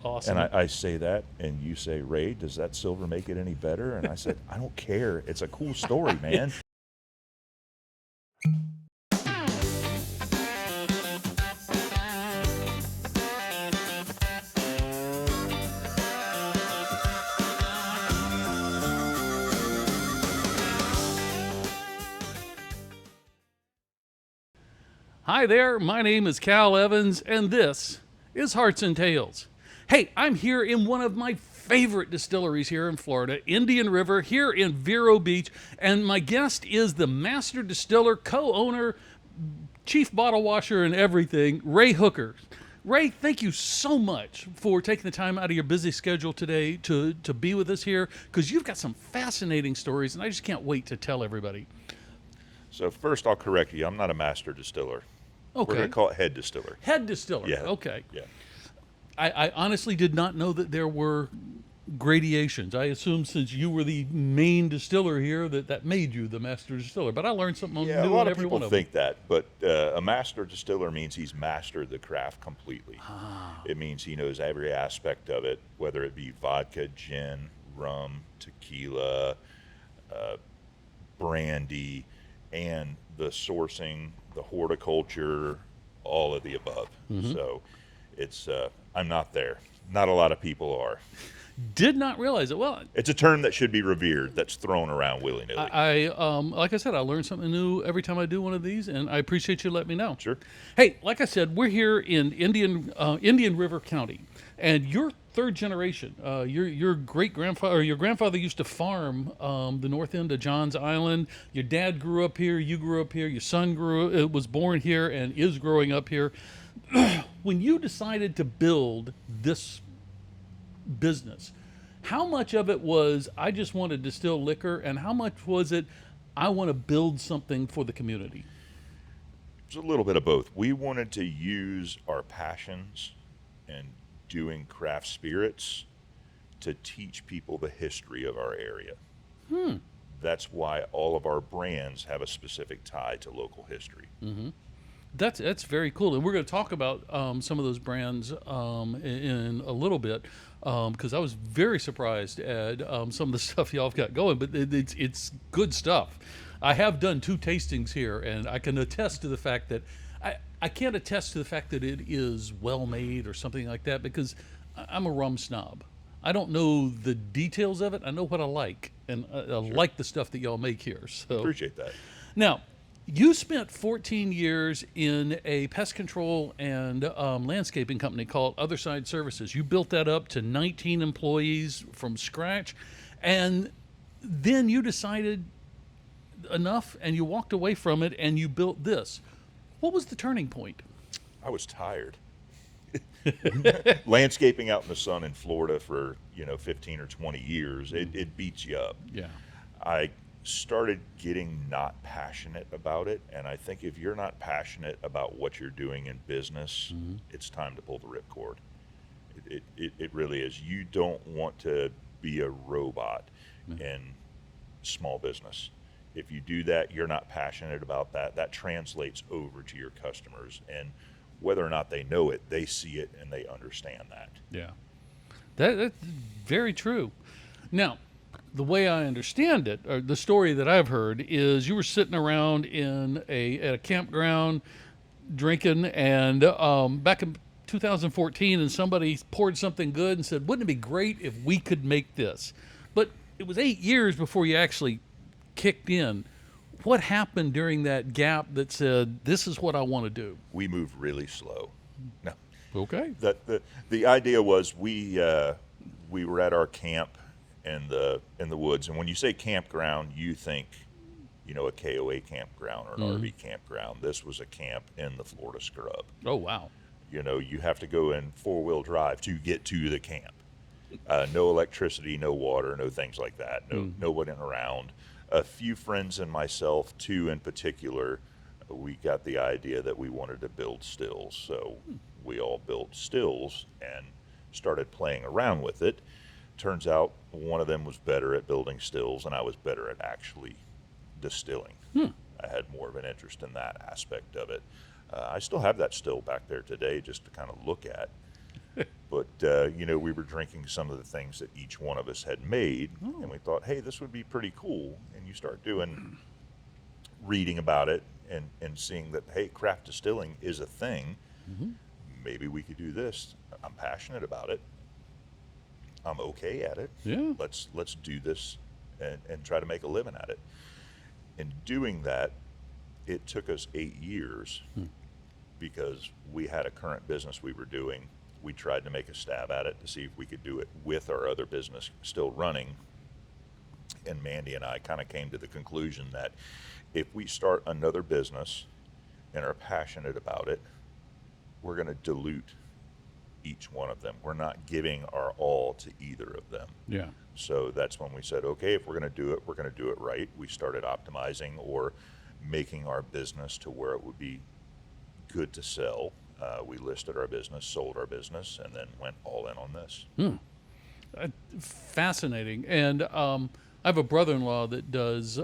awesome. And I say that, and you say, Ray, does that silver make it any better? And I said, I don't care. It's a cool story, man. Hi there, my name is Cal Evans, and this is Hearts and Tales. Hey, I'm here in one of my favorite distilleries here in Florida, Indian River, here in Vero Beach, and my guest is the master distiller, co-owner, chief bottle washer, and everything, Ray Hooker. Ray, thank you so much for taking the time out of your busy schedule today to be with us here, because you've got some fascinating stories, and I just can't wait to tell everybody. So first, I'll correct you. I'm not a master distiller. We're Okay. going to call it head distiller. Head distiller. Yeah. Okay. Yeah. I honestly did not know that there were gradations. I assumed since you were the main distiller here that made you the master distiller. But I learned something Yeah, a new lot on of every people one of think that, but a master distiller means he's mastered the craft completely. It means he knows every aspect of it, whether it be vodka, gin, rum, tequila, brandy, and the sourcing, the horticulture, all of the above. So it's I'm not there. Not a lot of people are. them. Did not realize it. Well, It's a term that should be revered, that's thrown around willy-nilly. like I said, I learn something new every time I do one of these, and I appreciate you letting me know. Sure. Hey, like I said, we're here in Indian River County, and you're third generation. Your great grandfather, or your grandfather, used to farm the north end of Johns Island. Your dad grew up here. You grew up here. Your son was born here and is growing up here. When you decided to build this business, how much of it was I just want to distill liquor, and how much was it I want to build something for the community? It's a little bit of both. We wanted to use our passions and doing craft spirits to teach people the history of our area. That's why all of our brands have a specific tie to local history. That's very cool, and we're going to talk about some of those brands in a little bit, because I was very surprised at some of the stuff y'all have got going. But it's good stuff. I have done 2 tastings here, and I can attest to the fact that I can't attest to the fact that it is well made or something like that, because I'm a rum snob. I don't know the details of it. I know what I like, and I like the stuff that y'all make here. So Appreciate that. now, you spent 14 years in a pest control and landscaping company called Other Side Services. You built that up to 19 employees from scratch, and then you decided enough, and you walked away from it, and you built this. What was the turning point? I was tired. Landscaping out in the sun in Florida for 15 or 20 years, it beats you up. Yeah. I started getting not passionate about it, and I think if you're not passionate about what you're doing in business, it's time to pull the ripcord. It really is. You don't want to be a robot in small business. If you do that, you're not passionate about that. That translates over to your customers, and whether or not they know it, they see it and they understand that. Yeah. That's very true. Now, the way I understand it, or the story that I've heard, is you were sitting around at a campground drinking, and back in 2014, and somebody poured something good and said, "Wouldn't it be great if we could make this?" But it was 8 years before you actually kicked in. What happened during that gap that said, "This is what I want to do"? We move really slow. No, Okay. the idea was we were at our camp in the woods, and when you say campground, you think a KOA campground or an RV campground. This was a camp in the Florida scrub. Oh, wow. You have to go in 4-wheel drive to get to the camp. No electricity, no water, no things like that. Nobody around. A few friends and myself, 2 in particular, we got the idea that we wanted to build stills. So we all built stills and started playing around with it. Turns out one of them was better at building stills, and I was better at actually distilling. I had more of an interest in that aspect of it. I still have that still back there today just to kind of look at. But, we were drinking some of the things that each one of us had made, and we thought, hey, this would be pretty cool. And you start reading about it and seeing that, hey, craft distilling is a thing. Mm-hmm. Maybe we could do this. I'm passionate about it. I'm okay at it. Yeah. Let's do this and try to make a living at it. In doing that, it took us 8 years because we had a current business we were doing. We tried to make a stab at it to see if we could do it with our other business still running. And Mandy and I kind of came to the conclusion that if we start another business and are passionate about it, we're going to dilute each one of them. We're not giving our all to either of them. Yeah. So that's when we said, okay, if we're going to do it, we're going to do it right. We started optimizing or making our business to where it would be good to sell. We listed our business, sold our business, and then went all in on this. Fascinating. And I have a brother-in-law that does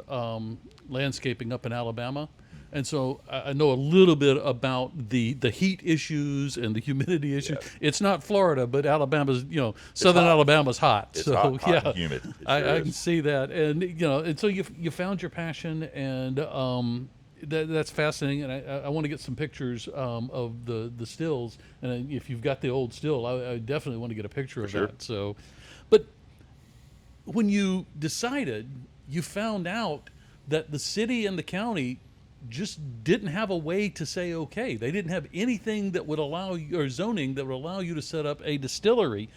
landscaping up in Alabama. And so I know a little bit about the heat issues and the humidity issues. Yeah. It's not Florida, but Alabama's, southern hot. Alabama's hot. It's so hot yeah, and humid. It I sure can is. see that. And, and so you found your passion, and that's fascinating. And I want to get some pictures of the stills. And if you've got the old still, I definitely want to get a picture of sure. that. So, but when you decided, you found out that the city and the county just didn't have a way to say okay. They didn't have anything that would allow you, or zoning that would allow you to set up a distillery.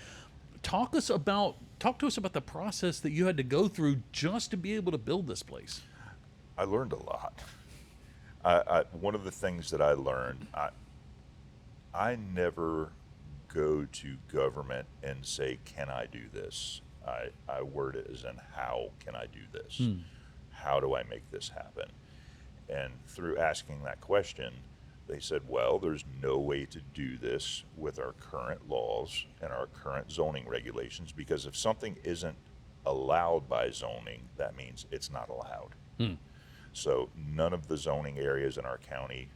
Talk to us about the process that you had to go through just to be able to build this place. I learned a lot. One of the things that I learned, I never go to government and say, can I do this? I word it as in, how can I do this? How do I make this happen? And through asking that question, they said, well, there's no way to do this with our current laws and our current zoning regulations, because if something isn't allowed by zoning, that means it's not allowed. So none of the zoning areas in our county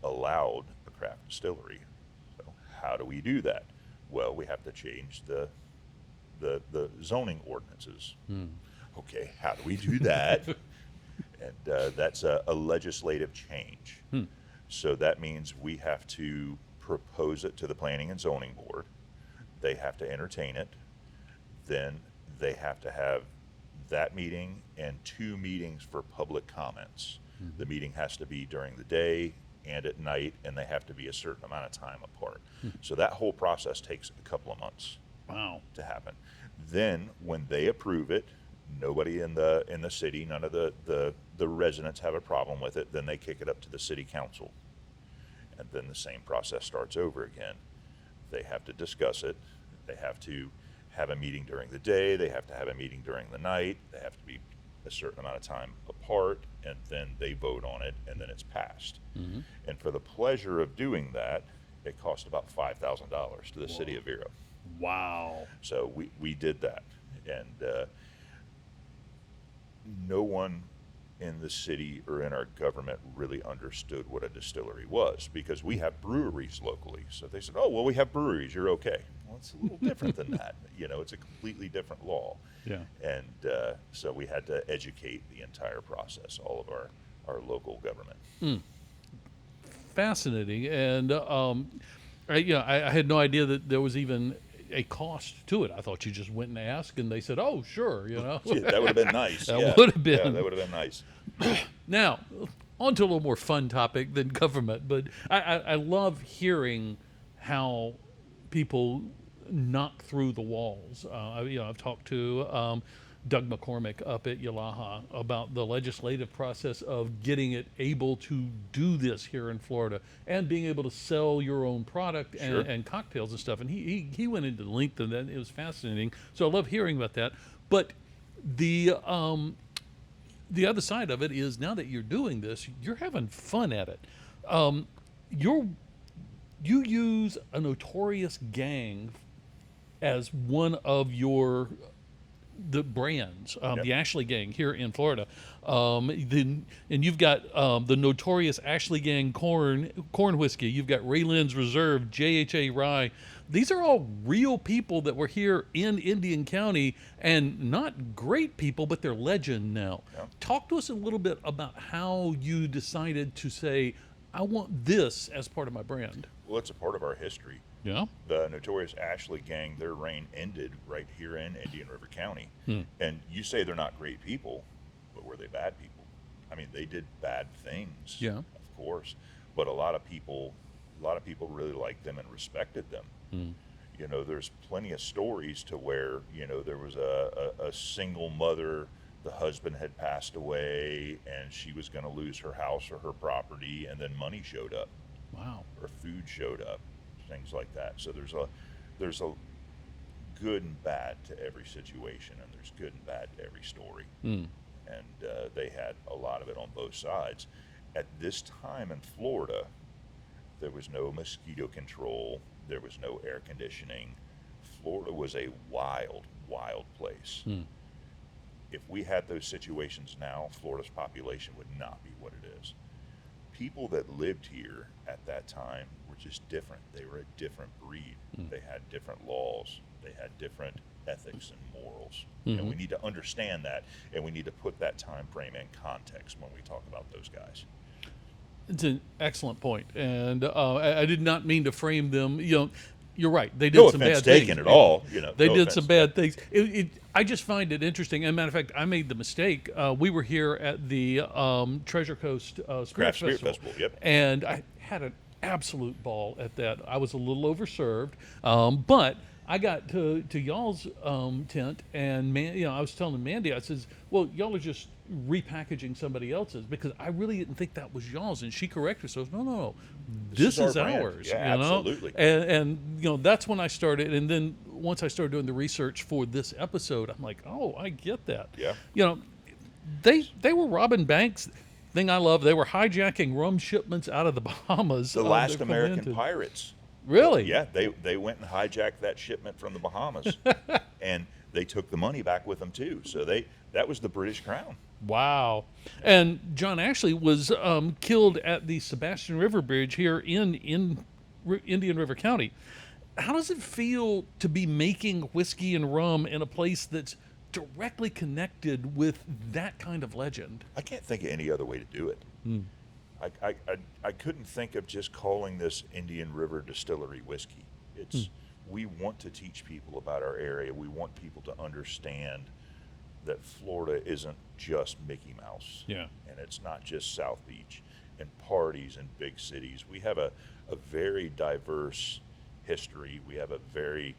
allowed a craft distillery. So how do we do that? Well, we have to change the zoning ordinances. Okay, how do we do that? And that's a legislative change. So that means we have to propose it to the Planning and Zoning Board. They have to entertain it. Then they have to have that meeting and 2 meetings for public comments. The meeting has to be during the day and at night, and they have to be a certain amount of time apart. So that whole process takes a couple of months. Wow. To happen. Then when they approve it, nobody in the city, none of the residents have a problem with it, then they kick it up to the city council. And then the same process starts over again. They have to discuss it. They have to have a meeting during the day. They have to have a meeting during the night. They have to be a certain amount of time apart, and then they vote on it, and then it's passed. And for the pleasure of doing that, it cost about $5,000 to the city of Vero. Wow. So we did that, and no one in the city or in our government really understood what a distillery was, because we have breweries locally. So they said, oh, well, we have breweries, you're okay. Well, it's a little different than that. It's a completely different law. Yeah. And so we had to educate the entire process, all of our local government. Fascinating. And I had no idea that there was even a cost to it. I thought you just went and asked, and they said, "Oh, sure," Yeah, that would have been nice. That would have been. Yeah, that would have been nice. Now, on to a little more fun topic than government, but I love hearing how people knock through the walls. I've talked to Doug McCormick up at Yalaha about the legislative process of getting it able to do this here in Florida and being able to sell your own product Sure. and cocktails and stuff. And he went into the length of that. It was fascinating. So I love hearing about that. But the other side of it is, now that you're doing this, you're having fun at it. You use a notorious gang as one of your the brands, Yep. the Ashley Gang here in Florida. And you've got the notorious Ashley Gang corn whiskey. You've got Raylan's Reserve, JHA Rye. These are all real people that were here in Indian County, and not great people, but they're legend now. Yep. Talk to us a little bit about how you decided to say, I want this as part of my brand. Well, it's a part of our history. Yeah. The notorious Ashley Gang, their reign ended right here in Indian River County. And you say they're not great people, but were they bad people? I mean, they did bad things, Yeah. of course, but a lot of people really liked them and respected them. You know, there's plenty of stories to where, you know, there was a single mother, the husband had passed away, and she was going to lose her house or her property, and then money showed up. Wow. Or food showed up, things like that. So there's a good and bad to every situation, and there's good and bad to every story. And they had a lot of it on both sides. At this time in Florida, there was no mosquito control, there was no air conditioning. Florida was a wild, wild place. If we had those situations now, Florida's population would not be what it is. People that lived here at that time were just different. They were a different breed. They had different laws. They had different ethics and morals. And we need to understand that, and we need to put that time frame in context when we talk about those guys. It's an excellent point, and I did not mean to frame them. You know, you're right. They did No some offense bad things. taken at all. You know, They no did offense some bad things. I just find it interesting. As a matter of fact, I made the mistake. We were here at the Treasure Coast Spirit Craft Spirit Festival. Festival, yep. And I had an absolute ball at that. I was a little overserved, but I got to y'all's tent, and I was telling Mandy, I says, "Well, y'all are just repackaging somebody else's," because I really didn't think that was y'all's. And she corrected herself. No, this is our brand. ours. Yeah, you know? absolutely. And that's when I started. And then once I started doing the research for this episode, I'm like, oh, I get that. Yeah. You know, they were robbing banks. Thing I love, they were hijacking rum shipments out of the Bahamas. The last American pirates. Really? Yeah, they went and hijacked that shipment from the Bahamas, and they took the money back with them too. So that was the British Crown. Wow. And John Ashley was killed at the Sebastian River Bridge here in Indian River County. How does it feel to be making whiskey and rum in a place that's directly connected with that kind of legend? I can't think of any other way to do it. I couldn't think of just calling this Indian River Distillery whiskey. It's we want to teach people about our area. We want people to understand that Florida isn't just Mickey Mouse. Yeah. And it's not just South Beach and parties and big cities. We have a very diverse history. We have a very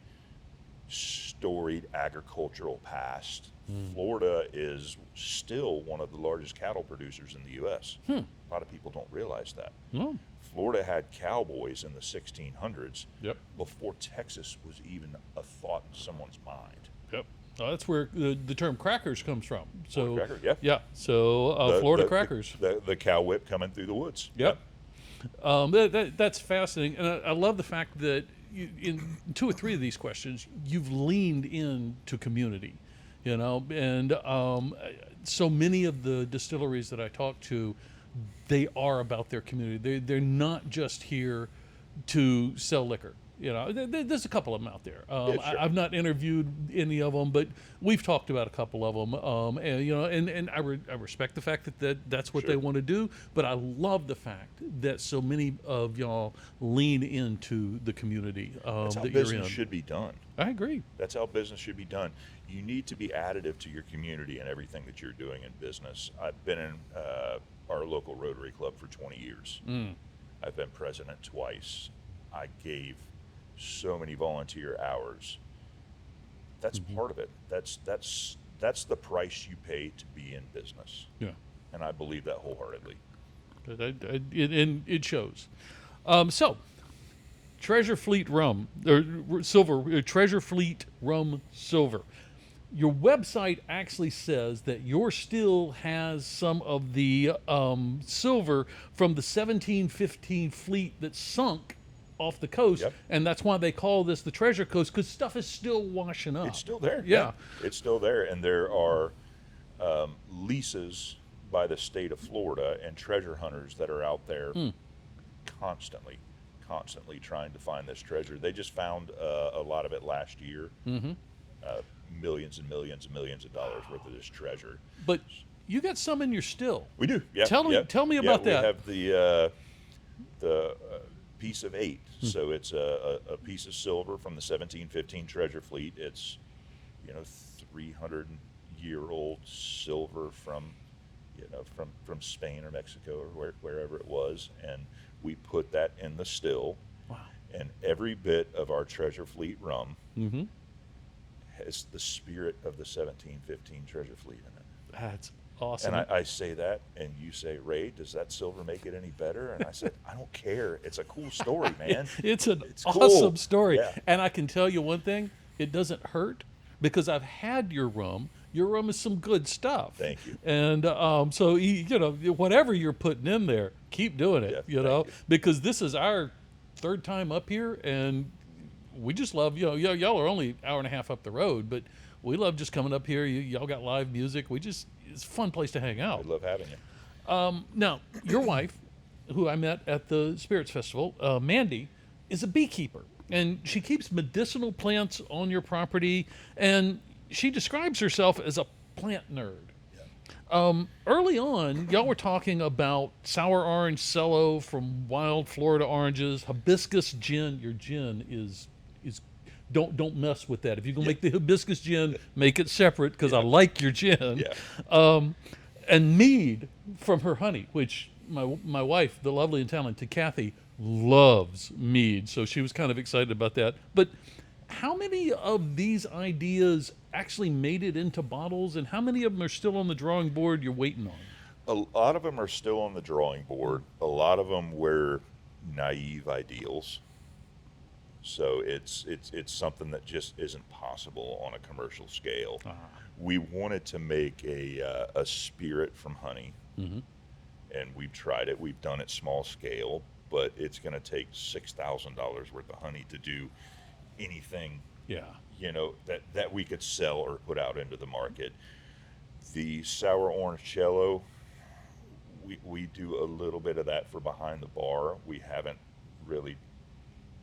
storied agricultural past. Florida is still one of the largest cattle producers in the U.S. A lot of people don't realize that. Oh. Florida had cowboys in the 1600s Yep. before Texas was even a thought in someone's mind. Yep. That's where the term crackers comes from. So Florida cracker, yeah. Yeah. So Florida crackers. The cow whip coming through the woods. Yep. That's fascinating, and I love the fact that in 2 or 3 of these questions you've leaned into community, and so many of the distilleries that I talk to, they are about their community. They're not just here to sell liquor. There's a couple of them out there. Sure. I've not interviewed any of them, but we've talked about a couple of them. And I respect the fact that's what Sure. they want to do. But I love the fact that so many of y'all lean into the community That's how that you're business in. should be done. I agree. That's how business should be done. You need to be additive to your community and everything that you're doing in business. I've been in our local Rotary Club for 20 years. I've been president twice. I gave so many volunteer hours. That's part of it. That's the price you pay to be in business. Yeah. And I believe that wholeheartedly. And it shows. So, Treasure Fleet Rum, or Silver, Treasure Fleet Rum Silver. Your website actually says that your still has some of the silver from the 1715 fleet that sunk off the coast, Yep. and that's why they call this the Treasure Coast, because stuff is still washing up. It's still there. Yeah. It's still there, and there are leases by the state of Florida and treasure hunters that are out there constantly trying to find this treasure. They just found a lot of it last year. Millions and millions and millions of dollars worth of this treasure. But you got some in your still. We do. Yeah. Tell me about that. We have the piece of 8. So it's a piece of silver from the 1715 treasure fleet. It's 300-year-old silver from Spain or Mexico or wherever it was, and we put that in the still. Wow. And every bit of our treasure fleet rum has the spirit of the 1715 treasure fleet in it. That's awesome. And I say that, and you say, Ray, does that silver make it any better? And I said, I don't care. It's a cool story, man. It's an cool. awesome story. Yeah. And I can tell you one thing, it doesn't hurt, because I've had your rum. Your rum is some good stuff. Thank you. And so, whatever you're putting in there, keep doing it, Yeah, because this is our 3rd time up here, and we just love, y'all are only an hour and a half up the road, but we love just coming up here. Y'all got live music. It's a fun place to hang out. I love having you. Now, your wife, who I met at the Spirits Festival, Mandy, is a beekeeper, and she keeps medicinal plants on your property, and she describes herself as a plant nerd. Early on, y'all were talking about sour orange cello from wild Florida oranges, hibiscus gin. Your gin is don't mess with that. If you can make the hibiscus gin, make it separate, because I like your gin. Yeah. And mead from her honey, which my wife, the lovely and talented Kathy, loves mead, so she was kind of excited about that. But how many of these ideas actually made it into bottles, and how many of them are still on the drawing board you're waiting on? A lot of them are still on the drawing board. A lot of them were naive ideals. So it's something that just isn't possible on a commercial scale. We wanted to make a spirit from honey, and we've tried it. We've done it small scale, but it's going to take $6,000 worth of honey to do anything. That we could sell or put out into the market. The sour orange cello, we do a little bit of that for behind the bar. We haven't really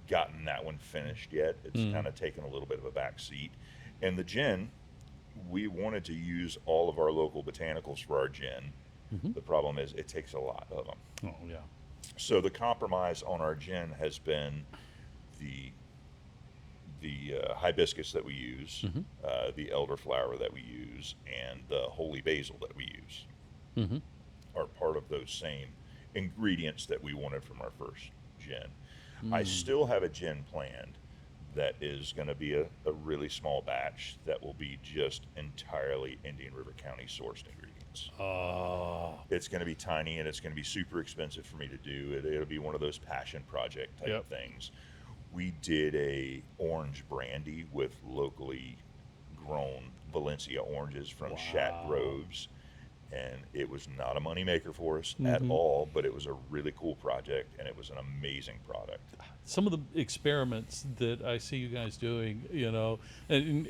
gotten that one finished yet. It's kind of taken a little bit of a back seat. And the gin, we wanted to use all of our local botanicals for our gin. The problem is it takes a lot of them. Oh, yeah. So the compromise on our gin has been the hibiscus that we use, the elderflower that we use, and the holy basil that we use are part of those same ingredients that we wanted from our first gin. I still have a gin planned that is going to be a really small batch that will be just entirely Indian River County sourced ingredients. It's going to be tiny, and it's going to be super expensive for me to do. It'll be one of those passion project type things. We did a orange brandy with locally grown Valencia oranges from Shat Groves, and it was not a moneymaker for us at all, but it was a really cool project, and it was an amazing product. Some of the experiments that I see you guys doing, and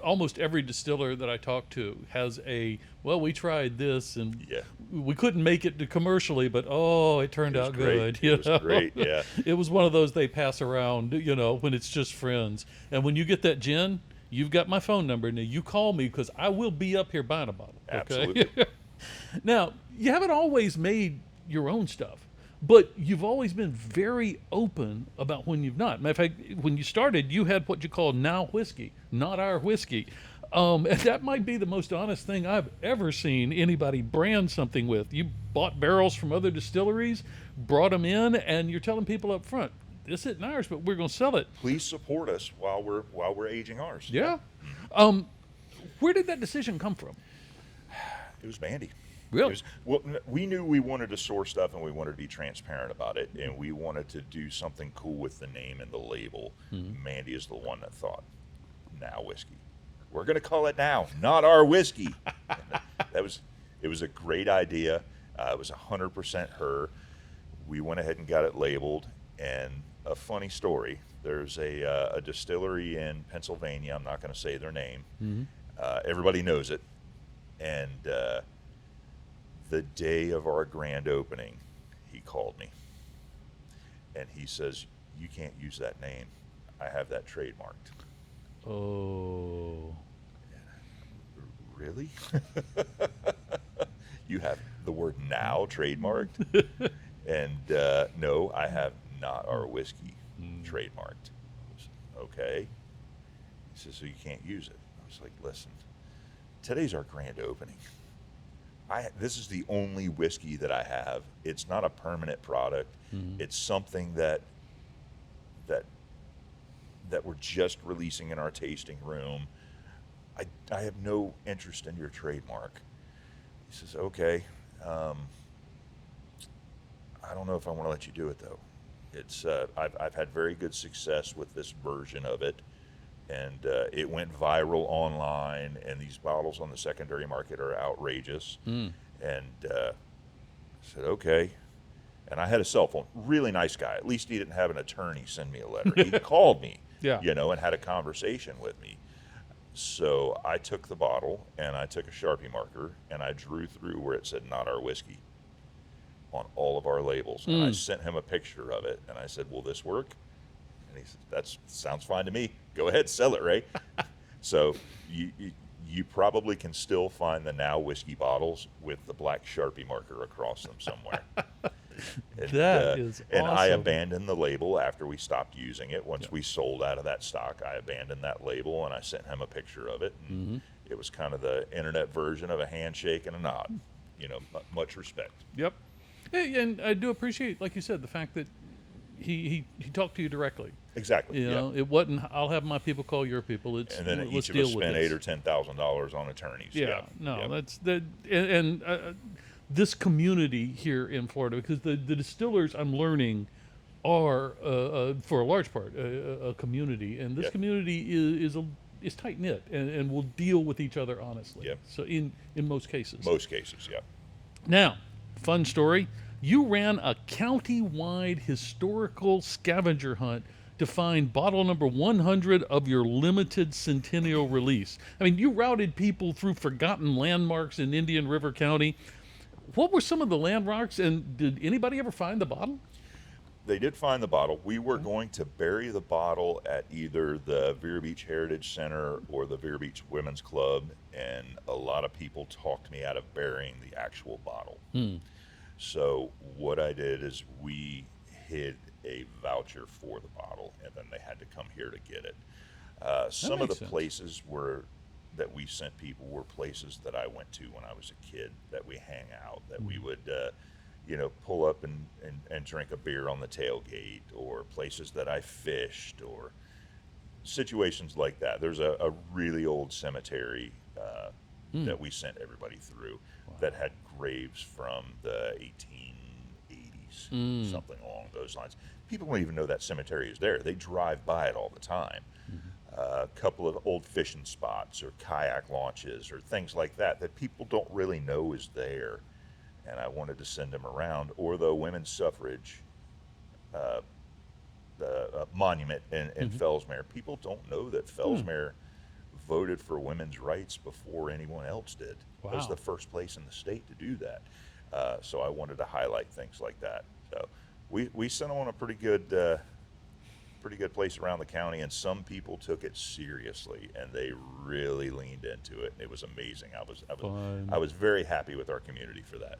almost every distiller that I talk to has we tried this, and we couldn't make it commercially, but it turned out good. It was great, yeah. It was one of those they pass around, when it's just friends. And when you get that gin, you've got my phone number. Now you call me, because I will be up here buying a bottle. Okay? Absolutely. Now, you haven't always made your own stuff, but you've always been very open about when you've not. Matter of fact, when you started, you had what you call now whiskey, not our whiskey. And that might be the most honest thing I've ever seen anybody brand something with. You bought barrels from other distilleries, brought them in, and you're telling people up front, this isn't ours, but we're going to sell it. Please support us while we're aging ours. Yeah. Where did that decision come from? It was Mandy. Really? We knew we wanted to source stuff, and we wanted to be transparent about it, and we wanted to do something cool with the name and the label. Mandy is the one that thought, now whiskey. We're going to call it now, not our whiskey. It was a great idea. It was 100% her. We went ahead and got it labeled, and a funny story. There's a distillery in Pennsylvania. I'm not going to say their name. Everybody knows it. And the day of our grand opening, he called me. And he says, "You can't use that name. I have that trademarked." Oh. Really? You have the word "now" trademarked? And no, I have not our whiskey trademarked. I said, okay. He says, so you can't use it. I was like, listen, today's our grand opening. This is the only whiskey that I have. It's not a permanent product. It's something that we're just releasing in our tasting room. I have no interest in your trademark. He says, okay. I don't know if I want to let you do it though. It's I've had very good success with this version of it, and it went viral online. And these bottles on the secondary market are outrageous. And I said, okay. And I had a cell phone. Really nice guy. At least he didn't have an attorney send me a letter. He called me, and had a conversation with me. So I took the bottle and I took a Sharpie marker and I drew through where it said "not our whiskey" on all of our labels. And I sent him a picture of it and I said, will this work? And he said, that sounds fine to me. Go ahead, sell it, Ray. So you probably can still find the Now whiskey bottles with the black Sharpie marker across them somewhere. And, that is and awesome. I abandoned the label after we stopped using it. Once we sold out of that stock, I abandoned that label and I sent him a picture of it. And it was kind of the internet version of a handshake and a nod. Much respect. Yep. And I do appreciate, like you said, the fact that he talked to you directly. Exactly. It wasn't, I'll have my people call your people. It's, and then let's each of deal us with spent this. $8,000 or $10,000 on attorneys. That's the and this community here in Florida, because the distillers, I'm learning, are for a large part a community, and this community is tight knit and will deal with each other honestly. Yep. So in most cases. Most cases, yeah. Now, fun story. You ran a county-wide historical scavenger hunt to find bottle number 100 of your limited centennial release. I mean, you routed people through forgotten landmarks in Indian River County. What were some of the landmarks, and did anybody ever find the bottle? They did find the bottle. We were going to bury the bottle at either the Vero Beach Heritage Center or the Vero Beach Women's Club, and a lot of people talked me out of burying the actual bottle. So what I did is we hid a voucher for the bottle, and then they had to come here to get it. Some of the places that we sent people were places that I went to when I was a kid, that we hang out, that we would pull up and drink a beer on the tailgate, or places that I fished, or situations like that. There's a really old cemetery that we sent everybody through that had graves from the 1880s, something along those lines. People don't even know that cemetery is there. They drive by it all the time. A couple of old fishing spots or kayak launches or things like that people don't really know is there. And I wanted to send them around. Or the women's suffrage monument in Fellsmere. People don't know that Fellsmere voted for women's rights before anyone else did. Wow. It was the first place in the state to do that. So I wanted to highlight things like that. So we sent them on a pretty good place around the county, and some people took it seriously and they really leaned into it. It was amazing. I was very happy with our community for that.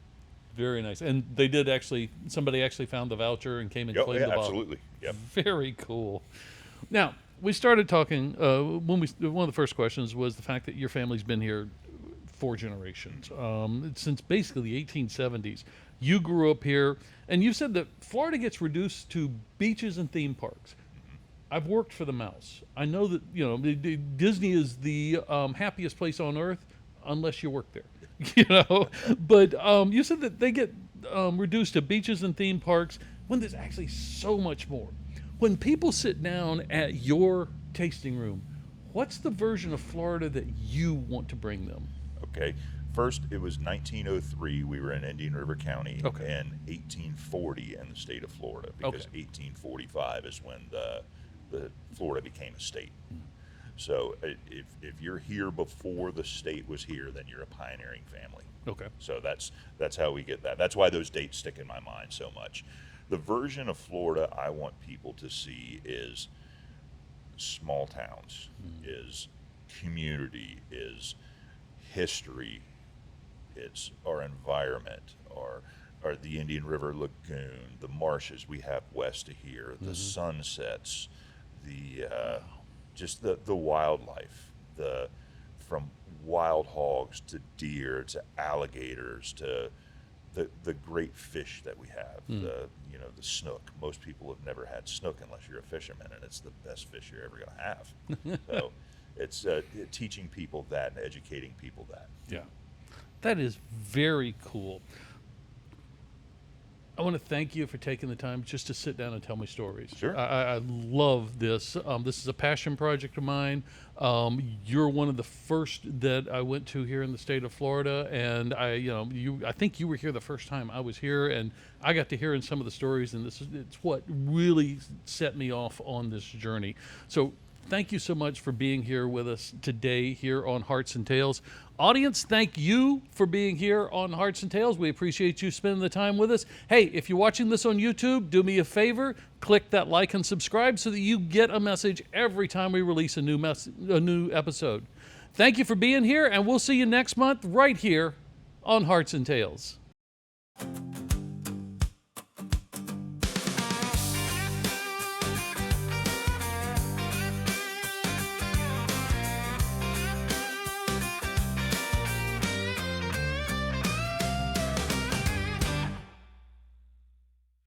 Very nice. And they did somebody actually found the voucher and came and claimed the bottle. Absolutely. Yep. Very cool. Now, we started talking, one of the first questions was the fact that your family's been here 4 generations, since basically the 1870s. You grew up here, and you said that Florida gets reduced to beaches and theme parks. I've worked for the Mouse. I know that Disney is the happiest place on earth unless you work there. But you said that they get reduced to beaches and theme parks when there's actually so much more. When people sit down at your tasting room, what's the version of Florida that you want to bring them? Okay. First, it was 1903. We were in Indian River County, Okay. and 1840 in the state of Florida, because Okay. 1845 is when the Florida became a state. So if you're here before the state was here, then you're a pioneering family. Okay. So that's how we get that. That's why those dates stick in my mind so much. The version of Florida I want people to see is small towns, is community, is history, it's our environment, our the Indian River Lagoon, the marshes we have west of here, the sunsets, the just the wildlife, from wild hogs to deer to alligators to the great fish that we have, the snook. Most people have never had snook unless you're a fisherman, and it's the best fish you're ever going to have. So it's teaching people that and educating people that. Yeah. That is very cool. I want to thank you for taking the time just to sit down and tell me stories. Sure. I love this. This is a passion project of mine. You're one of the first that I went to here in the state of Florida, and I think you were here the first time I was here, and I got to hearing some of the stories, and it's what really set me off on this journey. So thank you so much for being here with us today here on Hearts and Tales. Audience, thank you for being here on Hearts and Tales. We appreciate you spending the time with us. Hey, if you're watching this on YouTube, do me a favor, click that like and subscribe so that you get a message every time we release a new episode. Thank you for being here, and we'll see you next month right here on Hearts and Tales.